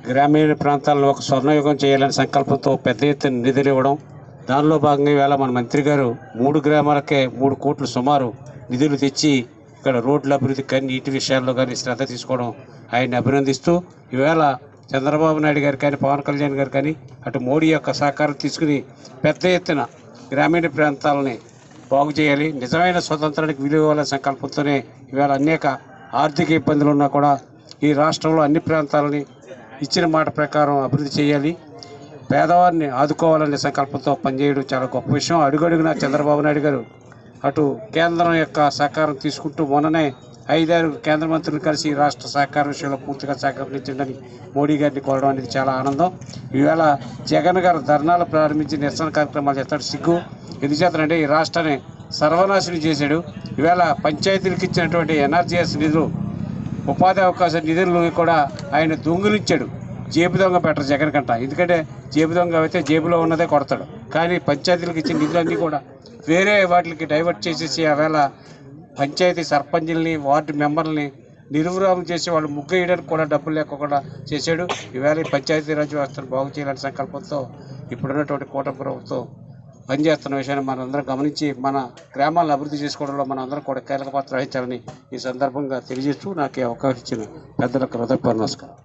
గ్రామీణ ప్రాంతాలను ఒక స్వర్ణయుగం చేయాలనే సంకల్పంతో పెద్ద ఎత్తున నిధులు ఇవ్వడం, దానిలో భాగంగా ఈవేళ మన మంత్రి గారు 3 గ్రామాలకే 3 కోట్లు సుమారు నిధులు తెచ్చి ఇక్కడ రోడ్ల అభివృద్ధి కానీ నీటి విషయాల్లో కానీ శ్రద్ధ తీసుకోవడం ఆయన్ని అభినందిస్తూ, ఈవేళ చంద్రబాబు నాయుడు గారు కానీ పవన్ కళ్యాణ్ గారు కానీ అటు మోడీ యొక్క సహకారం తీసుకుని పెద్ద ఎత్తున గ్రామీణ ప్రాంతాలని బాగు చేయాలి, నిజమైన స్వతంత్రానికి విలువ ఇవ్వాలనే సంకల్పంతోనే ఈవేళ అనేక ఆర్థిక ఇబ్బందులు ఉన్నా కూడా ఈ రాష్ట్రంలో అన్ని ప్రాంతాలని ఇచ్చిన మాట ప్రకారం అభివృద్ధి చేయాలి, పేదవారిని ఆదుకోవాలనే సంకల్పంతో పనిచేయడం చాలా గొప్ప విషయం. అడుగడుగునా చంద్రబాబు నాయుడు గారు అటు కేంద్రం యొక్క సహకారం తీసుకుంటూ మొన్ననే 5-6 కేంద్ర మంత్రులు కలిసి రాష్ట్ర సహకార విషయంలో పూర్తిగా సహకరించండి మోడీ గారిని కోరడం అనేది చాలా ఆనందం. ఈవేళ జగన్ గారు ధర్నాలు ప్రారంభించి నిరసన కార్యక్రమాలు చేస్తాడు. సిగ్గు ఎందుచేతనంటే ఈ రాష్ట్రాన్ని సర్వనాశనం చేశాడు. ఈవేళ పంచాయతీలకు ఇచ్చినటువంటి ఎన్ఆర్జీఎస్ నిధులు, ఉపాధి అవకాశ నిధులను కూడా ఆయన దొంగిలించాడు. జేబు దొంగ పెట్టరు జగన్ కంట, ఎందుకంటే జేబు దొంగ అయితే జేబులో ఉన్నదే కొడతాడు. కానీ పంచాయతీలకు ఇచ్చిన నిధులన్నీ కూడా వేరే వాటికి డైవర్ట్ చేసేసి ఆవేళ పంచాయతీ సర్పంచుల్ని వార్డు మెంబర్లని నిర్విరామం చేసి వాళ్ళు ముగ్గు వేయడానికి కూడా డబ్బులు లేకుండా చేశాడు. ఈవేళ ఈ పంచాయతీరాజ్ వ్యవస్థను బాగు చేయాలనే సంకల్పంతో ఇప్పుడున్నటువంటి కూటమి ప్రభుత్వం పనిచేస్తున్న విషయాన్ని మనందరం గమనించి మన గ్రామాలను అభివృద్ధి చేసుకోవడంలో మనందరం కూడా కీలక పాత్ర వహించాలని ఈ సందర్భంగా తెలియజేస్తూ నాకు అవకాశం ఇచ్చిన పెద్దలకు హృదయపూర్వక నమస్కారం.